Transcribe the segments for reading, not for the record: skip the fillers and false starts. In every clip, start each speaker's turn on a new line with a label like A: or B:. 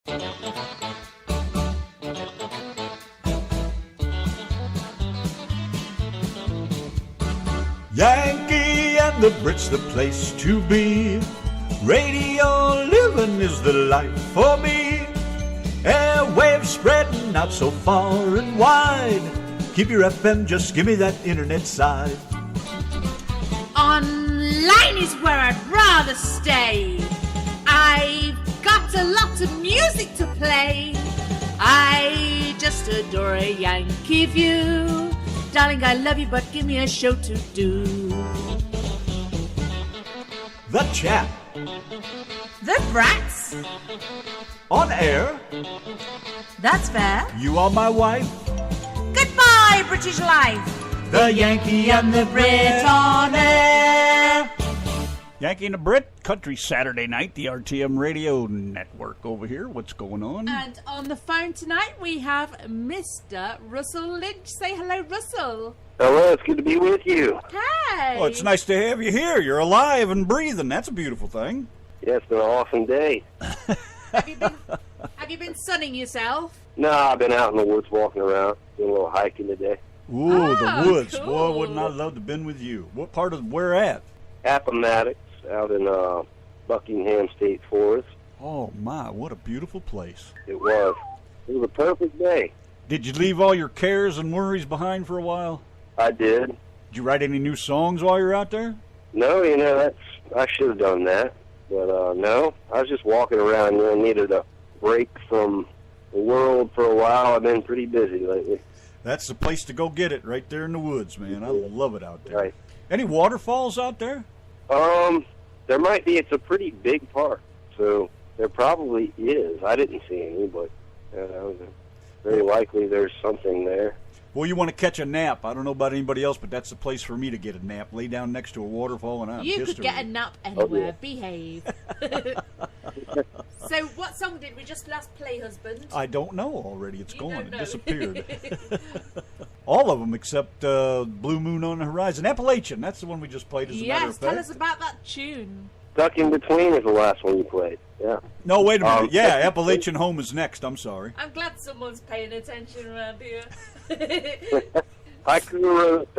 A: Yankee and the Brit's the place to be. Radio living is the life for me. Airwaves spreading out so far and wide. Keep your FM, just give me that internet side.
B: Online is where I'd rather stay. I've got a lot of music to play. I just adore a Yankee view. Darling, I love you, but give me a show to do.
A: The Chat.
B: The Brats.
A: On air.
B: That's fair.
A: You are my wife.
B: Goodbye, British life.
A: The Yankee and the Brit on air.
C: Yankee and the Brit, Country Saturday Night, the RTM Radio Network over here. What's going on?
B: And on the phone tonight, we have Mr. Russell Lynch. Say hello, Russell.
D: Hello, it's good to be with you.
B: Hey.
C: Oh, it's nice to have you here. You're alive and breathing. That's a beautiful thing.
D: Yeah, it's been an awesome day.
B: Have you been sunning yourself?
D: No, I've been out in the woods walking around, doing a little hiking today.
C: Ooh, the woods.
B: Cool.
C: Boy, wouldn't I love to have been with you. What part of where at?
D: Appomattox, out in Buckingham State Forest.
C: Oh, my, what a beautiful place.
D: It was a perfect day.
C: Did you leave all your cares and worries behind for a while?
D: I did.
C: Did you write any new songs while you were out there?
D: No, I should have done that. But, no, I was just walking around, needed a break from the world for a while. I've been pretty busy lately.
C: That's the place to go get it, right there in the woods, man. I love it out there.
D: Right.
C: Any waterfalls out there?
D: There might be. It's a pretty big park, so there probably is. I didn't see any, but very likely there's something there.
C: Well, you want to catch a nap. I don't know about anybody else, but that's the place for me to get a nap. Lay down next to a waterfall, and I'm
B: You could get a nap anywhere.
D: Oh, yeah.
B: Behave. So, what song did we just last play, husband?
C: I don't know already. It's
B: You
C: gone.
B: don't
C: It
B: know.
C: disappeared. All of them except Blue Moon on the Horizon. Appalachian. That's the one we just played, as a matter of
B: Yes,
C: fact.
B: tell us about that tune.
D: Stuck in Between is the last one you played. Yeah.
C: No, wait a minute. Yeah, Appalachian Home is next. I'm sorry.
B: I'm glad someone's paying attention around here.
D: I co-wrote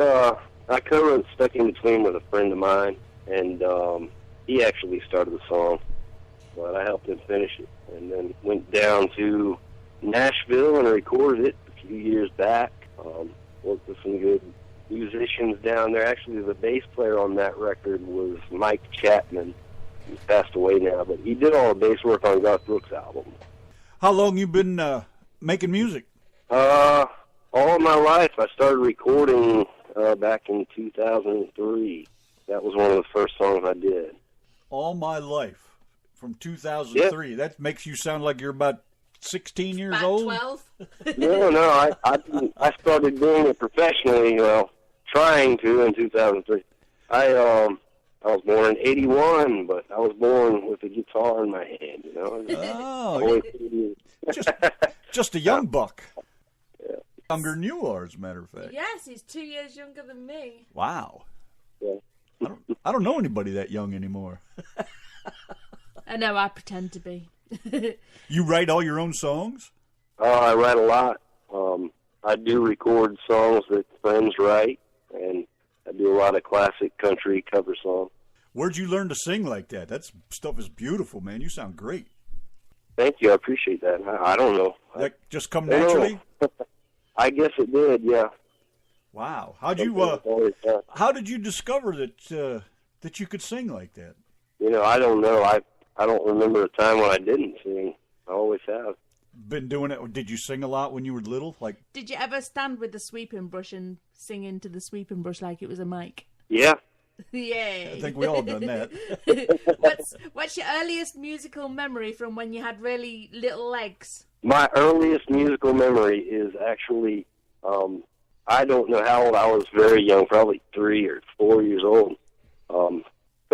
D: Stuck in Between with a friend of mine, and he actually started the song, but I helped him finish it, and then went down to Nashville and recorded it a few years back. Worked with some good musicians down there. Actually, the bass player on that record was Mike Chapman. He's passed away now, but he did all the bass work on Garth Brooks' album.
C: How long you been making music?
D: All of my life. I started recording back in 2003. That was one of the first songs I did.
C: All my life. From 2003. Yeah. That makes you sound like you're about 16 years
B: About
C: old?
B: 12?
D: No, I started doing it professionally, trying to in 2003. I was born in 81, but I was born with a guitar in my hand,
C: Oh, just a young buck.
D: Yeah.
C: Younger than you are, as a matter of fact.
B: Yes, he's 2 years younger than me.
C: Wow.
D: Yeah.
C: I don't know anybody that young anymore.
B: I know, I pretend to be.
C: You write all your own songs?
D: I write a lot. I do record songs that friends write, and I do a lot of classic country cover songs.
C: Where'd you learn to sing like that? That stuff is beautiful, man. You sound great.
D: Thank you. I appreciate that. I don't know.
C: That just come naturally?
D: I guess it did, yeah.
C: Wow. How did you discover that you could sing like that?
D: I don't know. I don't remember a time when I didn't sing. I always have.
C: Been doing it. Did you sing a lot when you were little?
B: Did you ever stand with the sweeping brush and sing into the sweeping brush like it was a mic?
D: Yeah.
B: Yay.
C: I think we all done that.
B: What's your earliest musical memory from when you had really little legs?
D: My earliest musical memory is actually, I don't know how old. I was very young, probably 3 or 4 years old.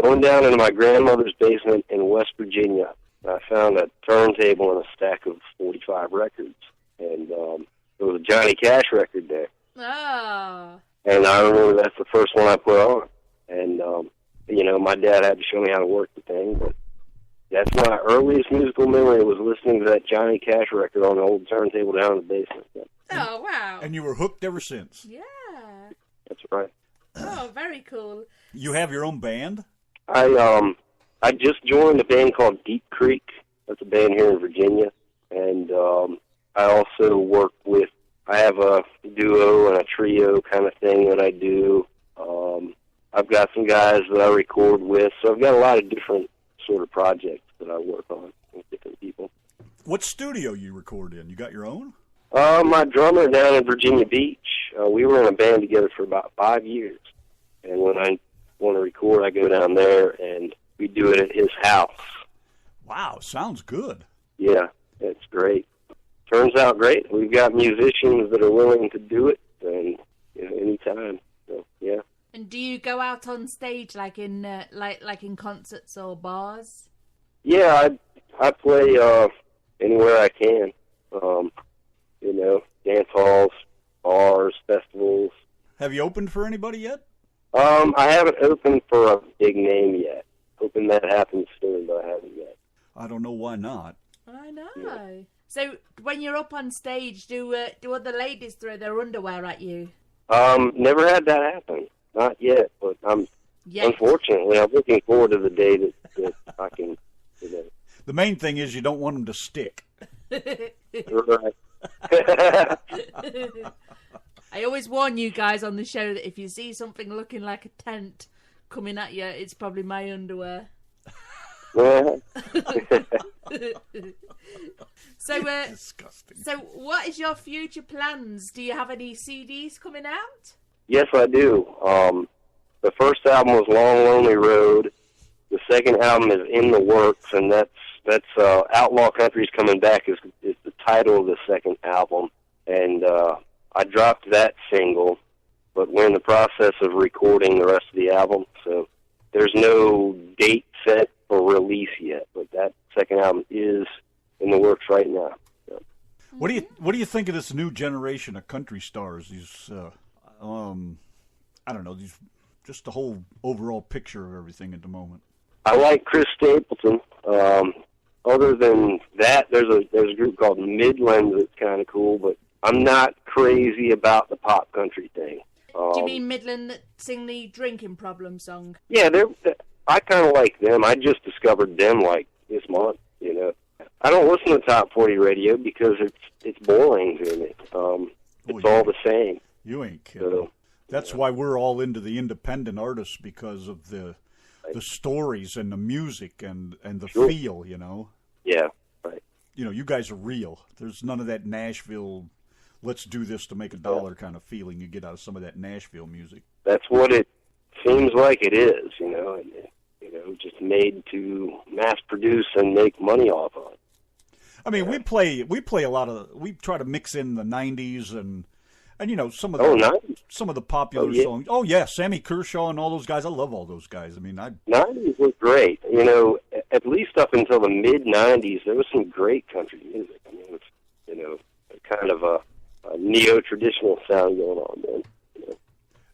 D: Going down into my grandmother's basement in West Virginia, I found a turntable and a stack of 45 records. And there was a Johnny Cash record there.
B: Oh.
D: And I remember that's the first one I put on. And, my dad had to show me how to work the thing, but That's my earliest musical memory, was listening to that Johnny Cash record on the old turntable down in the basement.
B: Oh, wow.
C: And you were hooked ever since.
B: Yeah.
D: That's right.
B: Oh, very cool.
C: You have your own band?
D: I just joined a band called Deep Creek. That's a band here in Virginia. And I also work with, I have a duo and a trio kind of thing that I do. I've got some guys that I record with, so I've got a lot of different sort of projects that I work on with different people.
C: What studio you record in? You got your own?
D: My drummer down in Virginia Beach, we were in a band together for about 5 years. And when I want to record, I go down there, and we do it at his house.
C: Wow, sounds good.
D: Yeah, it's great. Turns out great. We've got musicians that are willing to do it, and anytime. So, yeah.
B: And do you go out on stage like in like in concerts or bars?
D: Yeah, I play anywhere I can. Dance halls, bars, festivals.
C: Have you opened for anybody yet?
D: I haven't opened for a big name yet. Hoping that happens soon, but I haven't yet.
C: I don't know why not.
B: I know.
D: Yeah.
B: So when you're up on stage, do other ladies throw their underwear at you?
D: Never had that happen. Not yet, but unfortunately, I'm looking forward to the day that I can,
C: The main thing is you don't want them to stick.
D: Right.
B: I always warn you guys on the show that if you see something looking like a tent coming at you, it's probably my underwear.
D: Yeah.
B: So,
C: Disgusting.
B: So what is your future plans? Do you have any CDs coming out?
D: Yes, I do. The first album was Long Lonely Road. The second album is in the works, and that's Outlaw Country's Coming Back is the title of the second album. And I dropped that single, but we're in the process of recording the rest of the album, so there's no date set for release yet, but that second album is in the works right now. So.
C: What do you think of this new generation of country stars? These I don't know, just the whole overall picture of everything at the moment.
D: I like Chris Stapleton. Other than that, there's a group called Midland that's kind of cool, but I'm not crazy about the pop country thing.
B: Do you mean Midland that sing the drinking problem song?
D: Yeah, I kind of like them. I just discovered them like this month. I don't listen to Top 40 radio because it's boring to me. It's all the same.
C: You ain't kidding.
D: So,
C: That's why we're all into the independent artists, because of the stories and the music and the feel,
D: Yeah, right.
C: You guys are real. There's none of that Nashville, let's do this to make a dollar kind of feeling you get out of some of that Nashville music.
D: That's what it seems like it is, just made to mass produce and make money off of it.
C: I mean, we play a lot of, we try to mix in the 90s and some of the
D: 90s.
C: Some of the popular songs. Oh yeah, Sammy Kershaw and all those guys. I love all those guys. I mean,
D: 90s was great. At least up until the mid 90s, there was some great country music. I mean, it was kind of a neo-traditional sound going on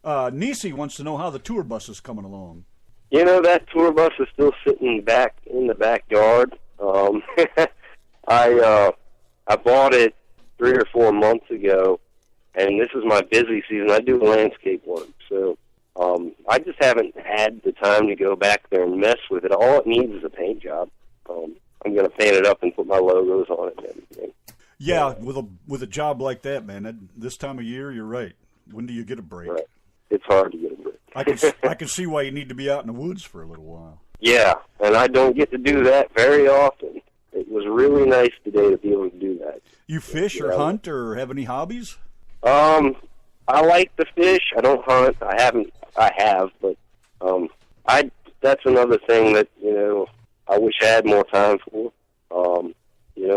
D: then.
C: Nisi wants to know how the tour bus is coming along.
D: That tour bus is still sitting back in the backyard. I bought it 3 or 4 months ago, and this is my busy season. I do landscape work, so I just haven't had the time to go back there and mess with it. All it needs is a paint job. I'm going to paint it up and put my logos on it and everything.
C: Yeah, with a job like that, man, this time of year, you're right. When do you get a break?
D: Right. It's hard to get a break.
C: I can see why you need to be out in the woods for a little while.
D: Yeah, and I don't get to do that very often. It was really nice today to be able to do that.
C: You fish or hunt or have any hobbies?
D: I like to fish. I don't hunt. I have, but that's another thing that, I wish I had more time for.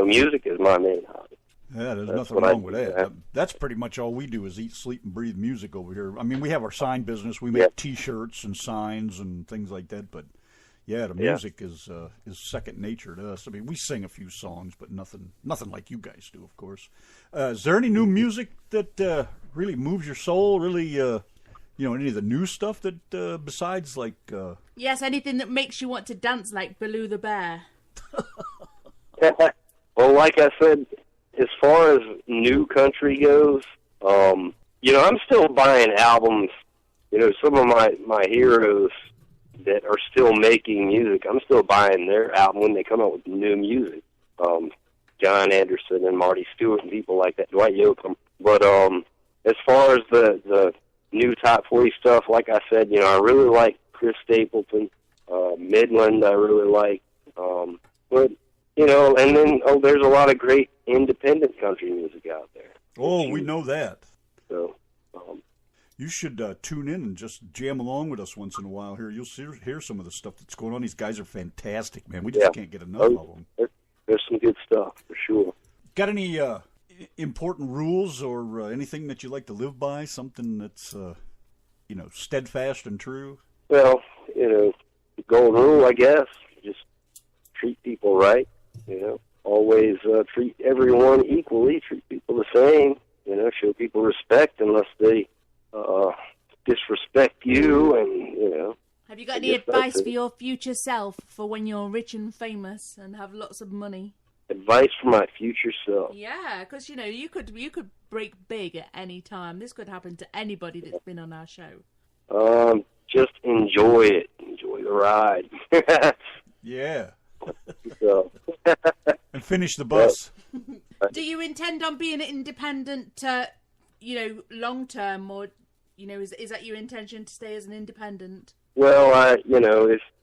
D: Music is my main hobby.
C: Yeah, there's nothing wrong with that. That's pretty much all we do is eat, sleep, and breathe music over here. I mean, we have our sign business. We make T-shirts and signs and things like that. But yeah, the music is second nature to us. I mean, we sing a few songs, but nothing like you guys do, of course. Is there any new music that really moves your soul? Really, any of the new stuff that besides like?
B: Yes, anything that makes you want to dance like Baloo the Bear.
D: Well, like I said, as far as new country goes, I'm still buying albums. Some of my heroes that are still making music, I'm still buying their album when they come out with new music. John Anderson and Marty Stewart and people like that, Dwight Yoakam. But as far as the new top 40 stuff, like I said, I really like Chris Stapleton, Midland I really like. But, and then, there's a lot of great independent country music out there.
C: Oh, we know that.
D: So,
C: you should tune in and just jam along with us once in a while here. You'll hear some of the stuff that's going on. These guys are fantastic, man. We just can't get enough of them.
D: There's some good stuff, for sure.
C: Got any important rules or anything that you like to live by? Something that's, steadfast and true?
D: Well, the golden rule, I guess, just treat people right. Always treat everyone equally, treat people the same. Show people respect unless they disrespect you, and
B: Have you got any advice for your future self for when you're rich and famous and have lots of money?
D: Advice for my future self.
B: Yeah, because you could break big at any time. This could happen to anybody that's been on our show.
D: Just enjoy it. Enjoy the ride.
C: Yeah.
D: So.
C: And finish the bus.
B: Do you intend on being independent, long term, or is that your intention to stay as an independent?
D: Well,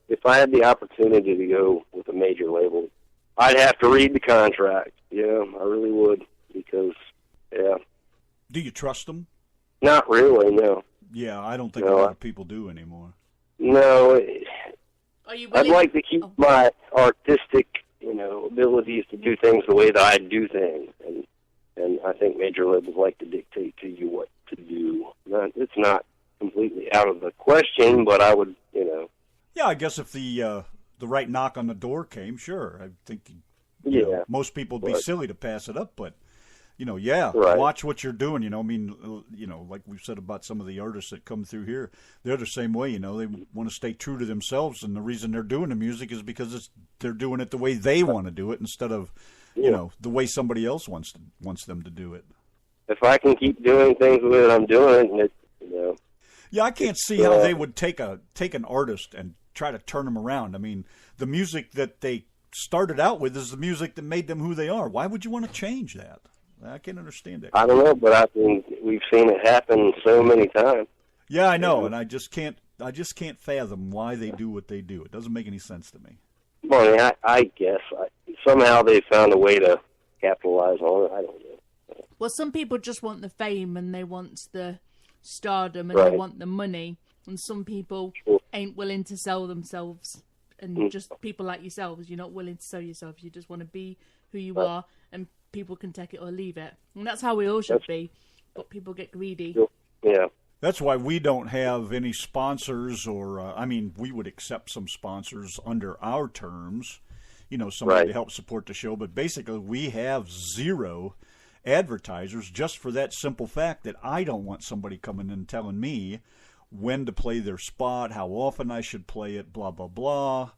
D: if I had the opportunity to go with a major label, I'd have to read the contract. Yeah, I really would, because
C: Do you trust them?
D: Not really, no.
C: Yeah, I don't think a lot of people do anymore.
D: No.
B: Are you
D: I'd like to keep my artistic, abilities to do things the way that I do things, and I think major labels like to dictate to you what to do. It's not completely out of the question, but I would,
C: Yeah, I guess if the right knock on the door came, sure. I think most people would be silly to pass it up, but
D: right.
C: Watch what you're doing. Like we've said about some of the artists that come through here, they're the same way. They want to stay true to themselves, and the reason they're doing the music is because they're doing it the way they want to do it instead of the way somebody else wants them to do it.
D: If I can keep doing things the way that I'm doing it,
C: Yeah, I can't see how they would take an artist and try to turn them around. I mean, the music that they started out with is the music that made them who they are. Why would you want to change that? I can't understand it.
D: I don't know, but we've seen it happen so many times.
C: Yeah, I know, and I just can't fathom why they do what they do. It doesn't make any sense to me.
D: Well, I guess somehow they found a way to capitalize on it. I don't know.
B: Well, some people just want the fame and they want the stardom and they want the money, and some people ain't willing to sell themselves. And just people like yourselves, you're not willing to sell yourself. You just want to be who you are, and people can take it or leave it. And that's how we all should be. But people get greedy.
D: Yeah.
C: That's why we don't have any sponsors, or we would accept some sponsors under our terms, somebody to help support the show. But basically, we have zero advertisers, just for that simple fact that I don't want somebody coming in telling me when to play their spot, how often I should play it, blah, blah, blah.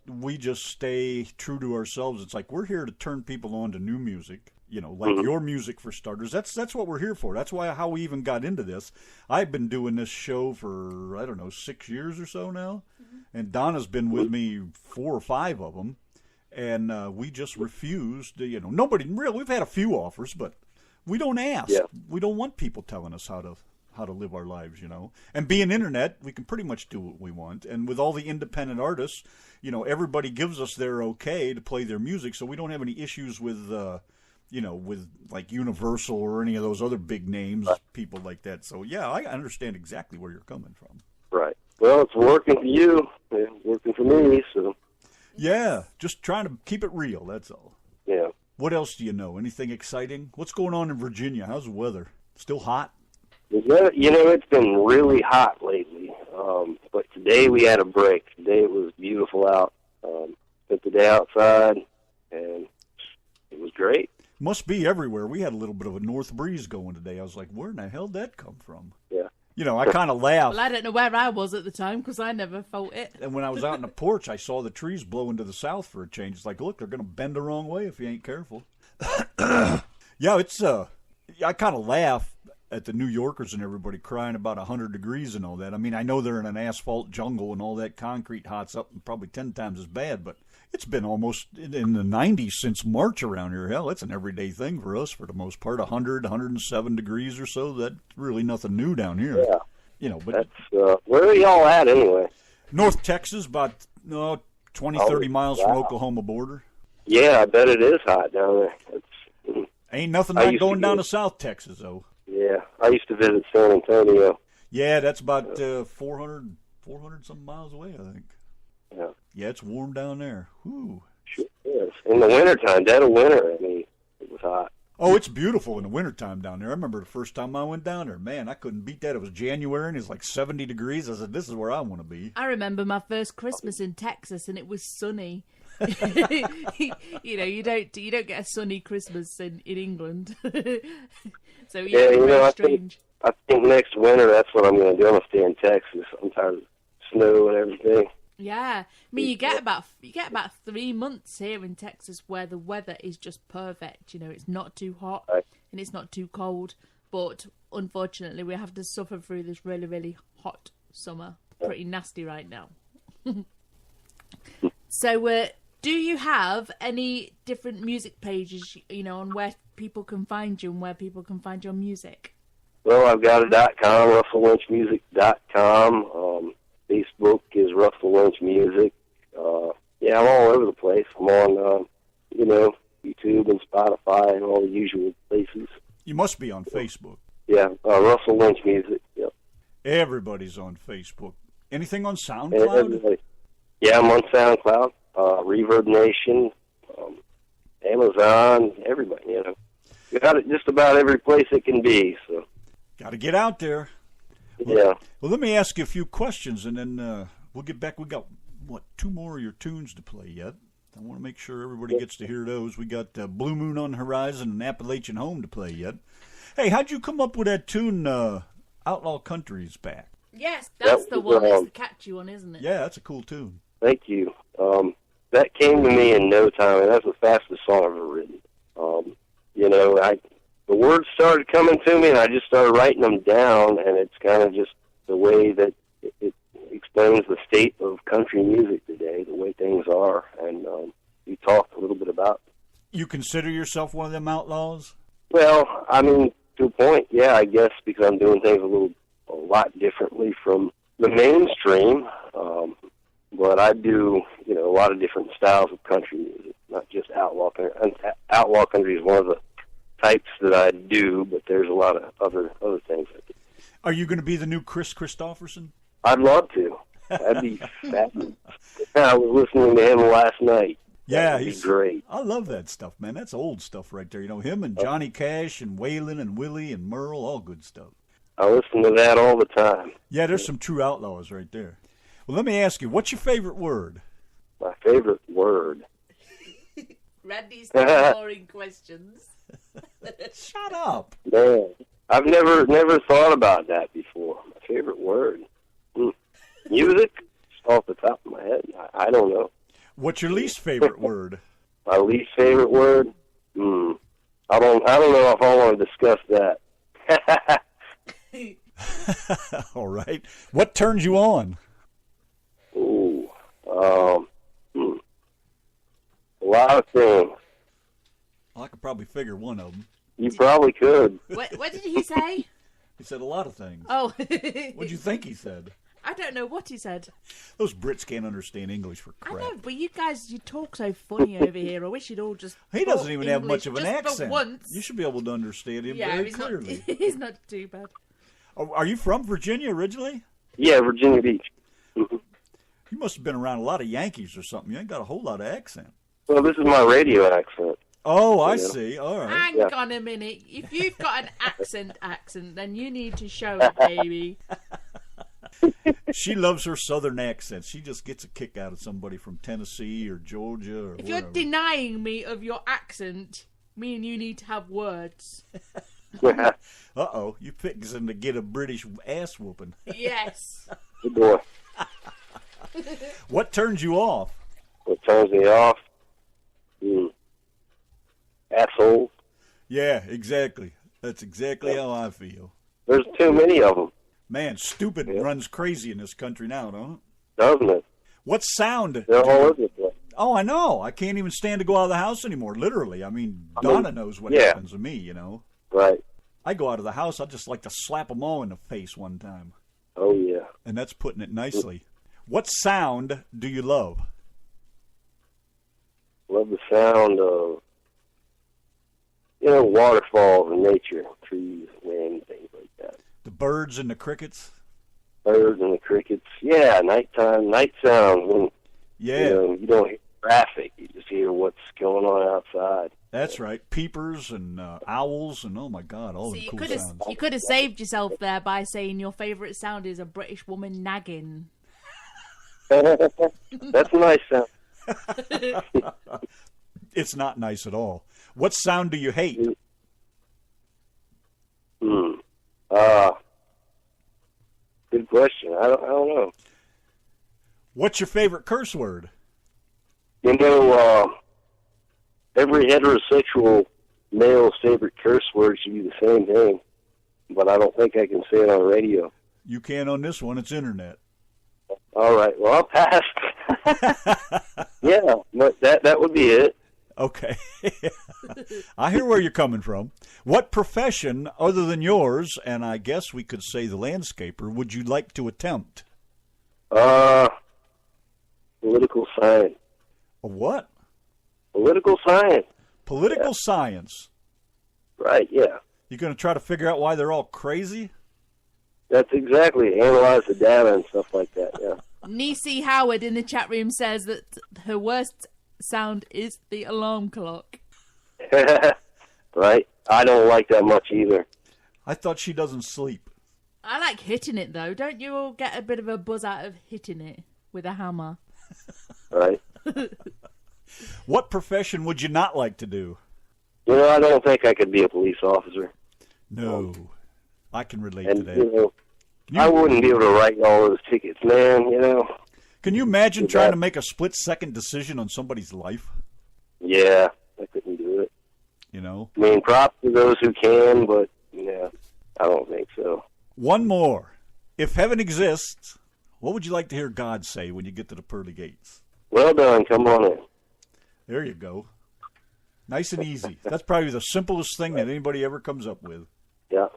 C: We just stay true to ourselves. It's like we're here to turn people on to new music, like your music for starters. That's what we're here for. That's how we even got into this. I've been doing this show for, 6 years or so now, and Donna's been with me 4 or 5 of them, and we just refused. Nobody really. We've had a few offers, but we don't ask. Yeah. We don't want people telling us how to live our lives, And being internet, we can pretty much do what we want. And with all the independent artists, everybody gives us their okay to play their music, so we don't have any issues with, with like Universal or any of those other big names, people like that. So, yeah, I understand exactly where you're coming from.
D: Right. Well, it's working for you. It's working for me, so.
C: Yeah, just trying to keep it real, that's all.
D: Yeah.
C: What else do you know? Anything exciting? What's going on in Virginia? How's the weather? Still hot?
D: It's been really hot lately, but today we had a break. Today it was beautiful out. Spent the day outside, and it was great.
C: Must be everywhere. We had a little bit of a north breeze going today. I was like, where in the hell did that come from?
D: Yeah.
C: You know, I kind of laugh.
B: Well, I don't know where I was at the time because I never felt it.
C: And when I was out on the porch, I saw the trees blowing to the south for a change. It's like, look, they're going to bend the wrong way if you ain't careful. Yeah, it's I kind of laugh at the New Yorkers and everybody crying about 100 degrees and all that. I mean, I know they're in an asphalt jungle and all that concrete hots up and probably 10 times as bad, but it's been almost in the 90s since March around here. Hell, it's an everyday thing for us for the most part. 100, 107 degrees or so. That's really nothing new down here.
D: Yeah.
C: You know, but
D: that's, where are y'all at anyway?
C: North Texas, about 20, 30 miles from Oklahoma border.
D: Yeah, I bet it is hot down there.
C: Ain't nothing like going down to South Texas, though.
D: Yeah, I used to visit San Antonio.
C: Yeah, that's about 400 some miles away, I think.
D: Yeah.
C: Yeah, it's warm down there. Whew.
D: Sure is. In the wintertime, dead of winter, I mean, it was hot.
C: Oh, it's beautiful in the wintertime down there. I remember the first time I went down there. Man, I couldn't beat that. It was January and it's like 70 degrees. I said, this is where I want to be.
B: I remember my first Christmas in Texas and it was sunny. You know, you don't get a sunny Christmas in England. So yeah,
D: you know,
B: strange.
D: I think next winter that's what I'm going to do. I'm going to stay in Texas. I'm tired of snow and everything.
B: Yeah, I mean, you get about 3 months here in Texas where the weather is just perfect. You know, it's not too hot and it's not too cold. But unfortunately, we have to suffer through this really, really hot summer. Pretty nasty right now. So, do you have any different music pages, you know, on where people can find you and where people can find your music?
D: Well, I've got a .com, RussellLynchMusic.com. Facebook is Russell Lynch Music. Yeah, I'm all over the place. I'm on, YouTube and Spotify and all the usual places.
C: You must be on Facebook.
D: Yeah, Russell Lynch Music. Yep.
C: Everybody's on Facebook. Anything on SoundCloud?
D: Yeah, I'm on SoundCloud, Reverb Nation, Amazon, everybody, you know. You got it just about every place it can be, so.
C: Got to get out there. Well,
D: yeah.
C: Well, let me ask you a few questions, and then we'll get back. We got, 2 more of your tunes to play yet. I want to make sure everybody gets to hear those. We got Blue Moon on the Horizon and Appalachian Home to play yet. Hey, how'd you come up with that tune, Outlaw Country's Back?
B: Yes, that's the one. That's the catchy one, isn't it?
C: Yeah, that's a cool tune.
D: Thank you. That came to me in no time, and that's the fastest song I've ever written. The words started coming to me, and I just started writing them down, and it's kind of just the way that it explains the state of country music today, the way things are, and you talked a little bit about it.
C: You consider yourself one of them outlaws?
D: Well, I mean, to a point, yeah, I guess, because I'm doing things a lot differently from the mainstream, but I do, a lot of different styles of country music, not just outlaw country. And outlaw country is one of the types that I do, but there's a lot of other things I do.
C: Are you going to be the new Chris Christopherson?
D: I'd love to. That'd be fascinating. I was listening to him last night.
C: Yeah,
D: he's great.
C: I love that stuff, man. That's old stuff right there. Him and Johnny Cash and Waylon and Willie and Merle, all good stuff.
D: I listen to that all the time.
C: Yeah, there's some true outlaws right there. Well, let me ask you, what's your favorite word?
D: My favorite word?
B: Randy's boring questions.
C: Shut up.
D: Man, I've never thought about that before. My favorite word? Music? Just off the top of my head. I don't know.
C: What's your least favorite word?
D: My least favorite word? I don't know if I want to discuss that.
C: All right. What turns you on?
D: Ooh. A lot of things.
C: Well, I could probably figure one of them.
D: You probably could.
B: What did he say?
C: He said a lot of things.
B: Oh.
C: What'd you think he said?
B: I don't know what he said.
C: Those Brits can't understand English for crap.
B: I know, but you guys, you talk so funny over here. I wish you'd all just
C: He doesn't even
B: English
C: have much of an
B: just
C: accent.
B: For once.
C: You should be able to understand him very clearly.
B: He's not too bad.
C: Oh, are you from Virginia originally?
D: Yeah, Virginia Beach.
C: You must have been around a lot of Yankees or something. You ain't got a whole lot of accent.
D: Well, this is my radio accent.
C: Oh, I see. All right.
B: Hang on a minute. If you've got an accent, then you need to show it, baby.
C: She loves her southern accent. She just gets a kick out of somebody from Tennessee or Georgia or
B: If
C: wherever.
B: you're denying me of your accent, me and you need to have words.
C: Uh-oh, you fixing to get a British ass whooping.
B: Yes.
D: Good boy.
C: What turns you off?
D: What turns me off? Asshole.
C: Yeah, exactly. That's exactly how I feel.
D: There's too many of them.
C: Man, stupid runs crazy in this country now, don't it?
D: Doesn't it?
C: What sound?
D: They're all over the place.
C: Oh, I know. I can't even stand to go out of the house anymore, literally. I mean, Donna knows what happens to me, you know.
D: Right.
C: I go out of the house, I'd just like to slap them all in the face one time.
D: Oh, yeah.
C: And that's putting it nicely. What sound do you love?
D: Love the sound of, waterfalls and nature, trees, wind, things like that.
C: The birds and the crickets?
D: Birds and the crickets. Yeah, nighttime, night sounds. When, you don't hear traffic. You just hear what's going on outside.
C: That's right. Peepers and owls and, oh, my God, all the cool sounds.
B: You could have saved yourself there by saying your favourite sound is a British woman nagging.
D: That's a nice sound.
C: It's not nice at all. What sound do you hate?
D: Good question. I don't know.
C: What's your favorite curse word?
D: Every heterosexual male's favorite curse word should be the same thing, but I don't think I can say it on radio.
C: You can on this one. It's internet.
D: All right. Well, I'll pass. Yeah, but that would be it.
C: Okay. I hear where you're coming from. What profession, other than yours, and I guess we could say the landscaper, would you like to attempt?
D: Political science.
C: A what?
D: Political science.
C: Political science.
D: Right, yeah.
C: You're going to try to figure out why they're all crazy?
D: That's exactly. Analyze the data and stuff like that, yeah.
B: Nisi Howard in the chat room says that her worst sound is the alarm clock.
D: Right. I don't like that much either.
C: I thought she doesn't sleep.
B: I like hitting it, though. Don't you all get a bit of a buzz out of hitting it with a hammer?
D: Right.
C: What profession would you not like to do?
D: I don't think I could be a police officer.
C: No. I can relate to that.
D: I wouldn't be able to write all those tickets, man,
C: Can you imagine trying to make a split-second decision on somebody's life?
D: Yeah, I couldn't do it. I mean, props to those who can, but, I don't think so.
C: One more. If heaven exists, what would you like to hear God say when you get to the pearly gates?
D: Well done. Come on in.
C: There you go. Nice and easy. That's probably the simplest thing that anybody ever comes up with.
D: Yeah.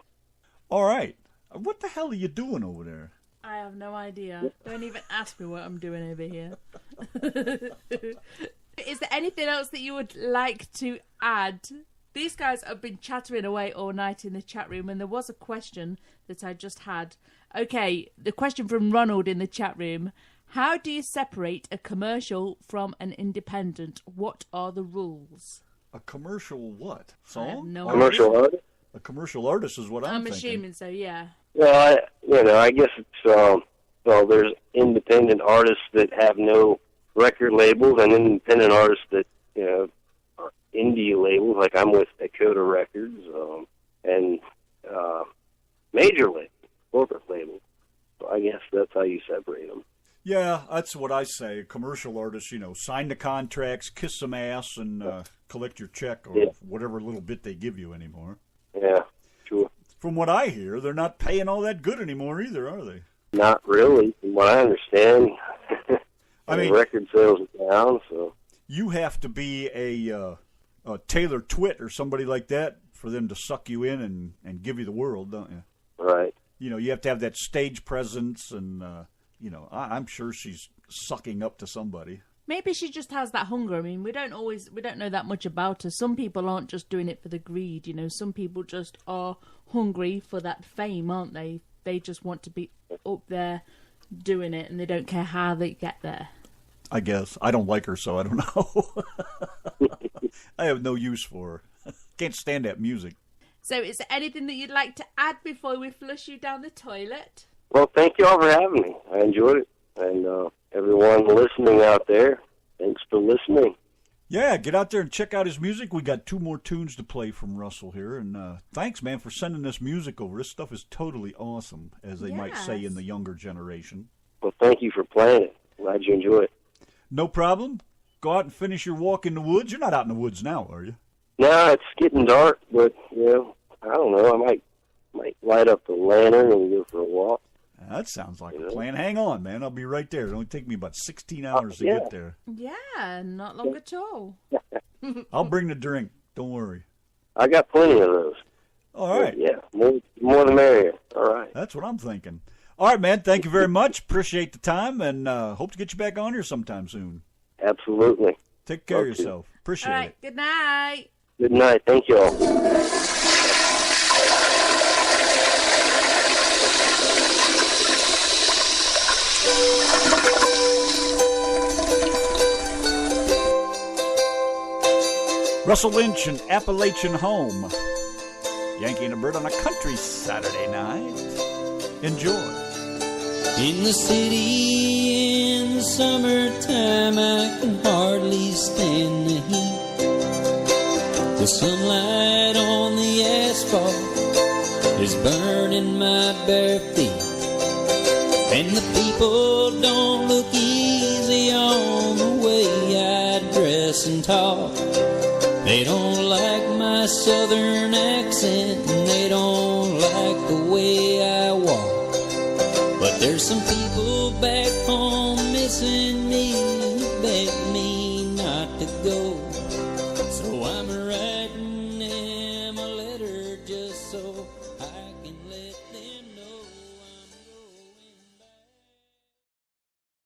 C: All right. What the hell are you doing over there?
B: I have no idea. Don't even ask me what I'm doing over here. Is there anything else that you would like to add? These guys have been chattering away all night in the chat room, and there was a question that I just had. Okay, the question from Ronald in the chat room. How do you separate a commercial from an independent? What are the rules?
C: A commercial what? Song?
B: No
D: commercial artist?
C: A commercial artist is what I'm thinking.
B: assuming so, yeah.
D: Well, I guess it's, there's independent artists that have no record labels and independent artists that, are indie labels, like I'm with Dakota Records, and major labels, corporate labels. So I guess that's how you separate them.
C: Yeah, that's what I say. Commercial artists, sign the contracts, kiss some ass, and collect your check or whatever little bit they give you anymore.
D: Yeah, sure.
C: From what I hear, they're not paying all that good anymore either, are they?
D: Not really, from what I understand.
C: I mean,
D: record sales are down, so.
C: You have to be a Taylor Twitt or somebody like that for them to suck you in and give you the world, don't you?
D: Right.
C: You have to have that stage presence and... I'm sure she's sucking up to somebody.
B: Maybe she just has that hunger. I mean, we don't know that much about her. Some people aren't just doing it for the greed, Some people just are hungry for that fame, aren't they? They just want to be up there doing it, and they don't care how they get there.
C: I guess. I don't like her, so I don't know. I have no use for her. Can't stand that music.
B: So is there anything that you'd like to add before we flush you down the toilet?
D: Well, thank you all for having me. I enjoyed it. And everyone listening out there, thanks for listening.
C: Yeah, get out there and check out his music. We got 2 more tunes to play from Russell here. And thanks, man, for sending this music over. This stuff is totally awesome, as they might say in the younger generation.
D: Well, thank you for playing it. Glad you enjoy it.
C: No problem. Go out and finish your walk in the woods. You're not out in the woods now, are you?
D: No, it's getting dark, but, I don't know. I might light up the lantern and go for a walk.
C: That sounds like a plan. Hang on, man. I'll be right there. It'll only take me about 16 hours to get there.
B: Yeah, not long at all.
C: I'll bring the drink. Don't worry.
D: I got plenty of those.
C: All right.
D: Yeah, more the merrier. All right.
C: That's what I'm thinking. All right, man. Thank you very much. Appreciate the time, and hope to get you back on here sometime soon.
D: Absolutely.
C: Take care of yourself. Appreciate
B: All right,
C: it.
B: good night.
D: Good night. Thank you all.
C: Russell Lynch and Appalachian Home. Yanki and a Brit on a country Saturday night. Enjoy.
E: In the city in the summertime, I can hardly stand the heat. The sunlight on the asphalt is burning my bare feet. And the people don't look easy on the way I dress and talk. They don't like my southern accent, and they don't like the way I walk. But there's some people back home missing